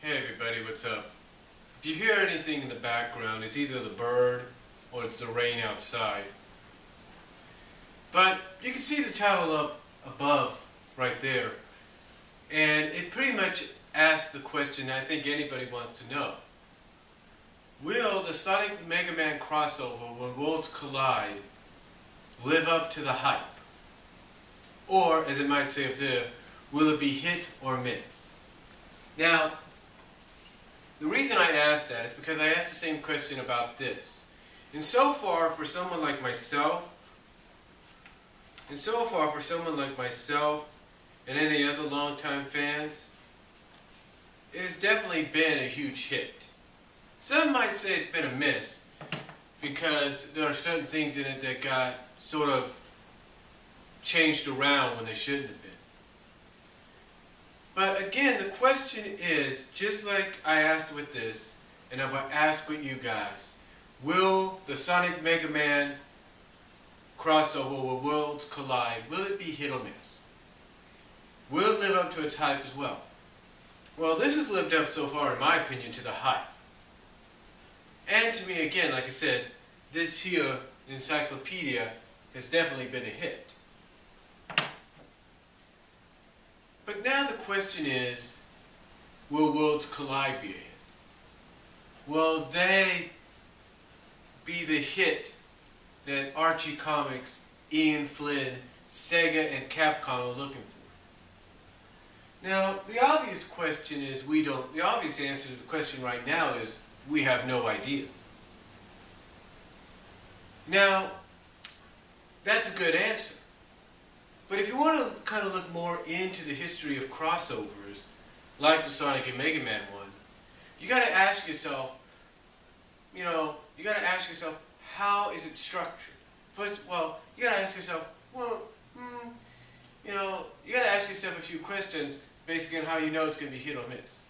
Hey everybody, what's up? If you hear anything in the background, it's either the bird or it's the rain outside. But you can see the title up above right there. And it pretty much asks the question I think anybody wants to know. Will the Sonic Mega Man crossover When Worlds Collide live up to the hype? Or, as it might say up there, will it be hit or miss? Now, the reason I asked that is because I asked the same question about this. And so far, for someone like myself, and any other longtime fans, it has definitely been a huge hit. Some might say it's been a miss because there are certain things in it that got sort of changed around when they shouldn't have been. But again, the question is, just like I asked with this, and I'm going to ask with you guys, will the Sonic Mega Man crossover When Worlds Collide, will it be hit or miss? Will it live up to its hype as well? Well, this has lived up so far, in my opinion, to the hype. And to me, again, like I said, this here encyclopedia has definitely been a hit. But now the question is, will Worlds Collide be a hit? Will they be the hit that Archie Comics, Ian Flynn, Sega, and Capcom are looking for? Now, the obvious question is the obvious answer to the question right now is we have no idea. Now, that's a good answer. But if you want to kind of look more into the history of crossovers, like the Sonic and Mega Man one, you got to ask yourself, how is it structured? First, you got to ask yourself, you got to ask yourself a few questions basically on how you know it's going to be hit or miss.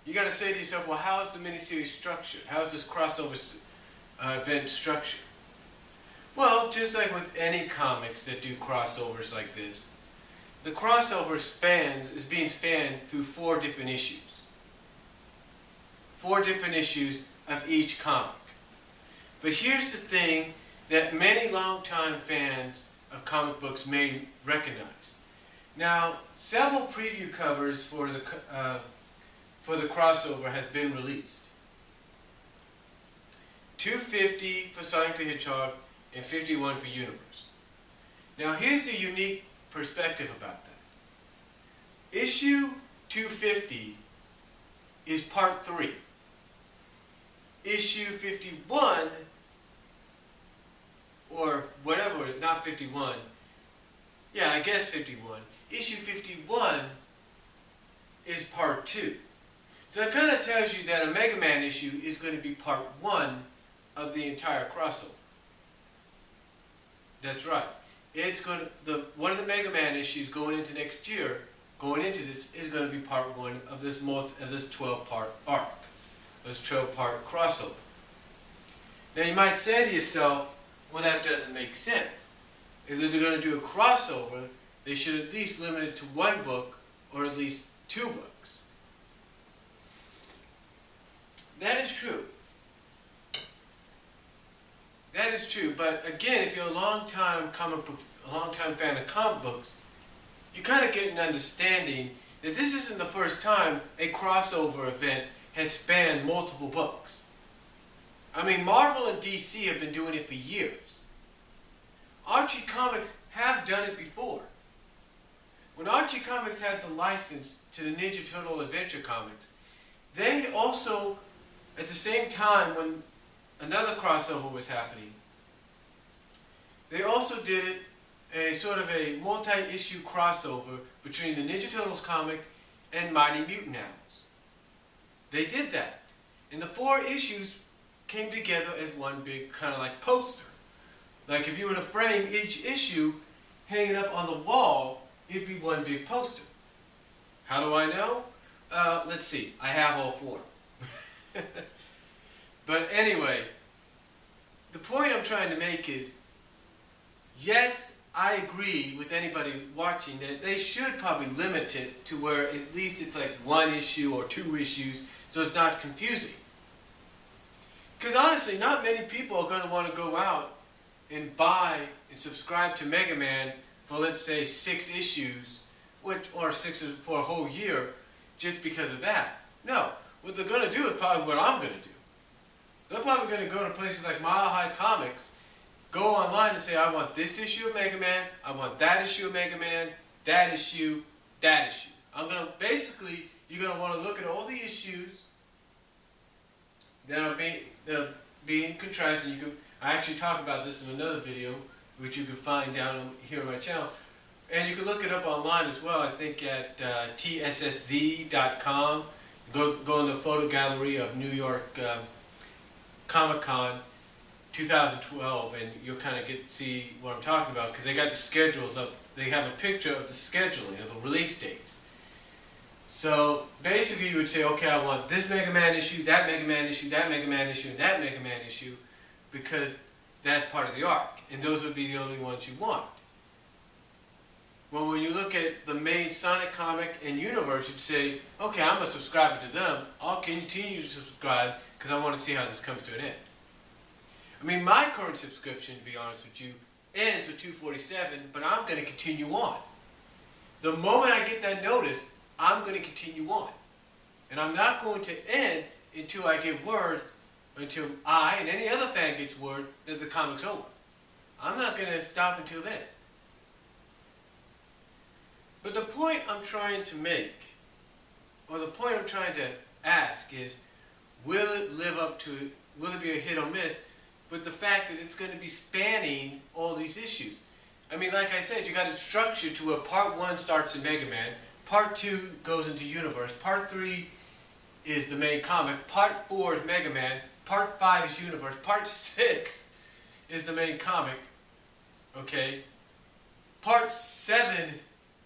You got to say to yourself, well, how is the miniseries structured? How is this crossover event structured? Well, just like with any comics that do crossovers like this, the crossover is being spanned through 4 different issues. 4 different issues of each comic. But here's the thing that many longtime fans of comic books may recognize. Now, several preview covers for the crossover has been released. 250 for Sonic the Hedgehog and 51 for Universe. Now here's the unique perspective about that. Issue 250 is part 3. Issue 51, or whatever, not 51, yeah, I guess 51. Issue 51 is part 2. So it kind of tells you that a Mega Man issue is going to be part 1 of the entire crossover. That's right. One of the Mega Man issues going into next year, going into this, is going to be part 1 of this 12-part arc, this 12-part crossover. Now you might say to yourself, well, that doesn't make sense. If they're going to do a crossover, they should at least limit it to 1 book or at least 2 books. That is true. That is true, but again, if you're a longtime fan of comic books, you kind of get an understanding that this isn't the first time a crossover event has spanned multiple books. I mean, Marvel and DC have been doing it for years. Archie Comics have done it before. When Archie Comics had the license to the Ninja Turtle Adventure Comics, they also, at the same time when another crossover was happening, they also did a sort of a multi-issue crossover between the Ninja Turtles comic and Mighty Mutant Owls. They did that. And the 4 issues came together as one big kind of like poster. Like if you were to frame each issue, hang it up on the wall, it'd be one big poster. How do I know? Let's see. I have all 4. But anyway, the point I'm trying to make is, yes, I agree with anybody watching that they should probably limit it to where at least it's like one issue or two issues, so it's not confusing. Because honestly, not many people are going to want to go out and buy and subscribe to Mega Man for, let's say, 6 issues, or 6 for a whole year, just because of that. No, what they're going to do is probably what I'm going to do. They're probably going to go to places like Mile High Comics, go online and say, I want this issue of Mega Man, I want that issue of Mega Man, that issue, that issue. I'm going to, basically, you're going to want to look at all the issues that are being contrasted. You can, I actually talk about this in another video, which you can find down here on my channel. And you can look it up online as well, I think at tSSZ.com. Go in the photo gallery of New York Comic-Con 2012, and you'll kind of see what I'm talking about, because they got the schedules up. They have a picture of the scheduling of the release dates. So basically you would say, okay, I want this Mega Man issue, that Mega Man issue, that Mega Man issue, and that Mega Man issue, because that's part of the arc, and those would be the only ones you want. Well, when you look at the main Sonic comic and universe, you'd say, okay, I'm a subscriber to them. I'll continue to subscribe because I want to see how this comes to an end. I mean, my current subscription, to be honest with you, ends with 247, but I'm going to continue on. The moment I get that notice, I'm going to continue on. And I'm not going to end until I get word, until I and any other fan gets word that the comic's over. I'm not going to stop until then. But the point I'm trying to make, or the point I'm trying to ask is, will it live up to, will it be a hit or miss with the fact that it's going to be spanning all these issues? I mean, like I said, you got it structured to where part 1 starts in Mega Man, part 2 goes into Universe, part 3 is the main comic, part 4 is Mega Man, part 5 is Universe, part 6 is the main comic, okay? Part 7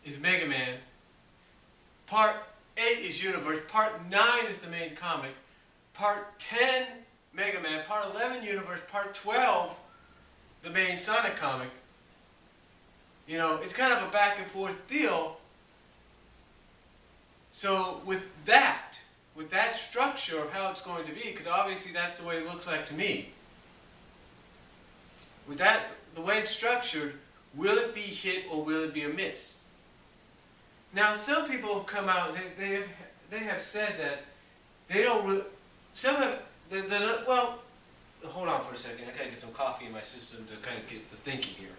is Mega Man, part 8 is Universe, part 9 is the main comic, part 10 Mega Man, part 11 Universe, part 12 the main Sonic comic. You know, it's kind of a back and forth deal. So with that structure of how it's going to be, because obviously that's the way it looks like to me, with that, the way it's structured, will it be hit or will it be a miss? Now, some people have come out, they have said that they don't, some have, well, hold on for a second, I gotta get some coffee in my system to kind of get the thinking here.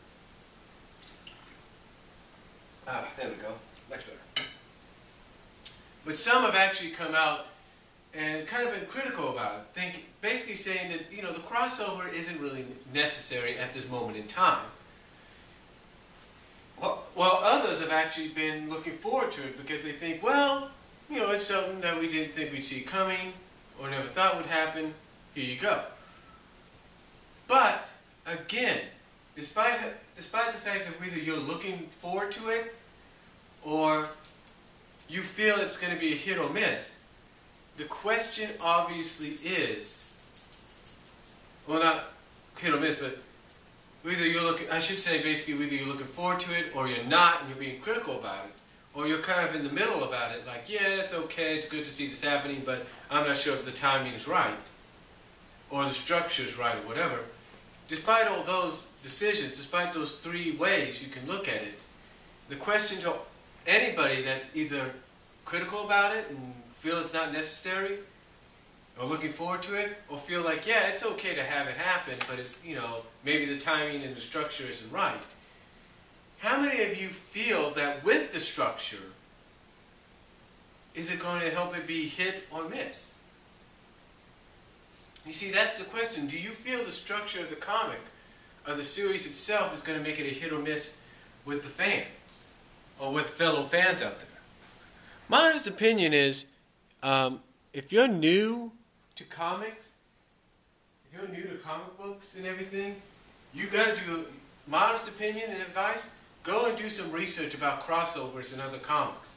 Ah, there we go, much better. But some have actually come out and kind of been critical about it, basically saying that, you know, the crossover isn't really necessary at this moment in time. While others have actually been looking forward to it because they think, well, you know, it's something that we didn't think we'd see coming or never thought would happen. Here you go. But, again, despite the fact that either you're looking forward to it or you feel it's going to be a hit or miss, the question obviously is, well, not hit or miss, but either you're looking, I should say basically either you're looking forward to it or you're not and you're being critical about it. Or you're kind of in the middle about it, like, yeah, it's okay, it's good to see this happening, but I'm not sure if the timing is right. Or the structure is right, or whatever. Despite all those decisions, despite those 3 ways you can look at it, the question to anybody that's either critical about it and feel it's not necessary, or looking forward to it, or feel like, yeah, it's okay to have it happen, but it's, you know, maybe the timing and the structure isn't right. How many of you feel that with the structure, is it going to help it be hit or miss? You see, that's the question. Do you feel the structure of the comic, of the series itself, is going to make it a hit or miss with the fans, or with fellow fans out there? My honest opinion is, if you're new to comics, if you're new to comic books and everything, you got to do, my honest opinion and advice, go and do some research about crossovers and other comics.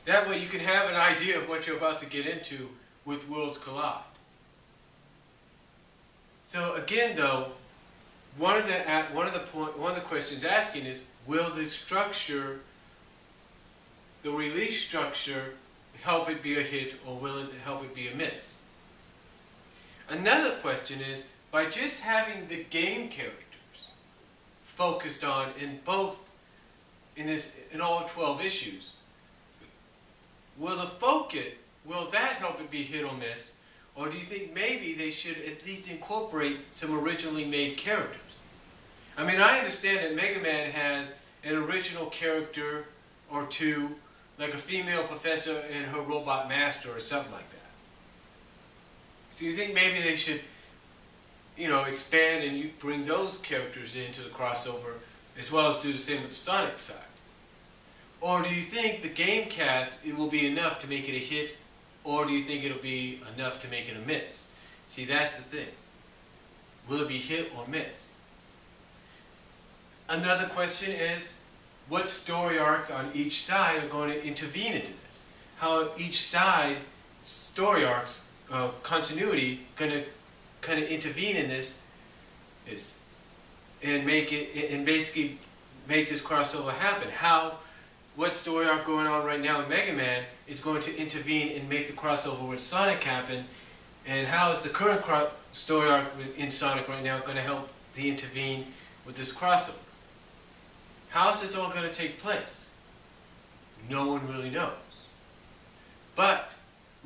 That way you can have an idea of what you're about to get into with Worlds Collide. So again though, one of the questions asking is, will the structure, the release structure, help it be a hit, or will it help it be a miss? Another question is, by just having the game characters focused on in all 12 issues, will that help it be hit or miss? Or do you think maybe they should at least incorporate some originally made characters? I mean, I understand that Mega Man has an original character or two, like a female professor and her robot master or something like that. So you think maybe they should, expand and you bring those characters into the crossover, as well as do the same with the Sonic side? Or do you think the game cast, it will be enough to make it a hit, or do you think it'll be enough to make it a miss? See, that's the thing. Will it be hit or miss? Another question is, what story arcs on each side are going to intervene into this? How each side story arcs, continuity, going to kind of intervene in this and basically make this crossover happen. What story arc going on right now in Mega Man is going to intervene and make the crossover with Sonic happen, and how is the current story arc in Sonic right now going to help the intervene with this crossover? How is this all going to take place? No one really knows. But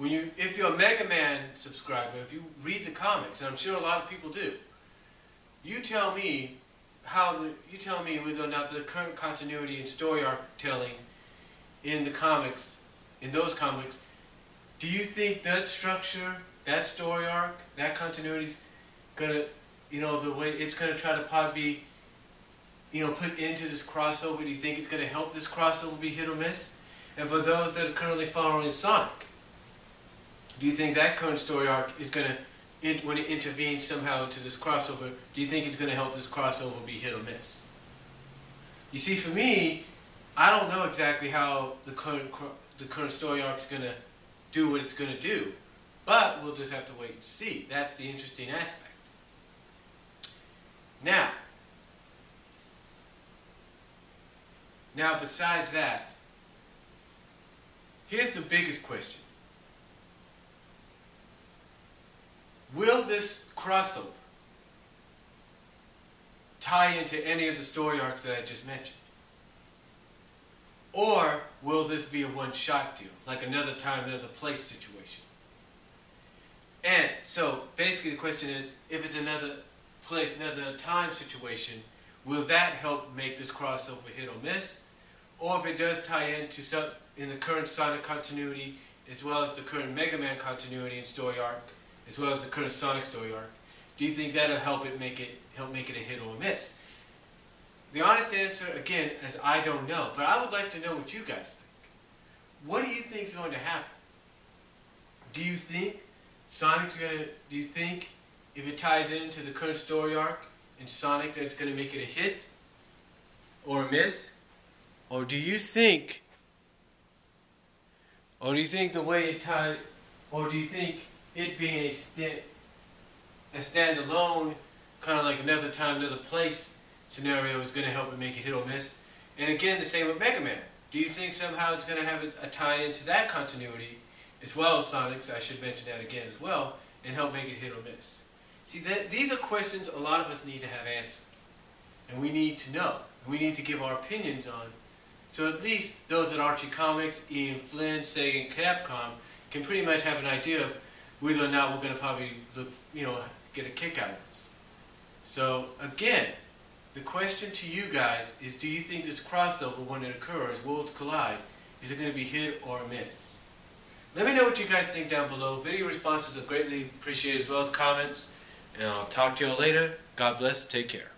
if you're a Mega Man subscriber, if you read the comics, and I'm sure a lot of people do, you tell me whether or not the current continuity and story arc telling in those comics, do you think that structure, that story arc, that continuity is gonna, the way it's gonna try to probably be, put into this crossover? Do you think it's gonna help this crossover be hit or miss? And for those that are currently following Sonic, do you think that current story arc is gonna, when it intervenes somehow into this crossover, do you think it's going to help this crossover be hit or miss? You see, for me, I don't know exactly how the current story arc is going to do what it's going to do, but we'll just have to wait and see. That's the interesting aspect. Now, besides that, here's the biggest question. Will this crossover tie into any of the story arcs that I just mentioned? Or will this be a one-shot deal, like another time, another place situation? And so basically the question is, if it's another place, another time situation, will that help make this crossover hit or miss? Or if it does tie into in the current Sonic continuity, as well as the current Mega Man continuity and story arc, as well as the current Sonic story arc, do you think that'll help make it a hit or a miss? The honest answer, again, is I don't know. But I would like to know what you guys think. What do you think is going to happen? Do you think if it ties into the current story arc in Sonic that it's going to make it a hit or a miss? Or do you think the way it ties, or do you think it being a standalone, kind of like another time, another place scenario is going to help it make a hit or miss? And again, the same with Mega Man. Do you think somehow it's going to have a tie into that continuity, as well as Sonic's, I should mention that again as well, and help make it hit or miss? See, these are questions a lot of us need to have answered. And we need to know. And we need to give our opinions on. So at least those at Archie Comics, Ian Flynn, Sega, and Capcom can pretty much have an idea of whether or not we're going to probably get a kick out of this. So again, the question to you guys is, do you think this crossover, when it occurs, worlds collide, is it going to be hit or a miss? Let me know what you guys think down below. Video responses are greatly appreciated, as well as comments. And I'll talk to you all later. God bless. Take care.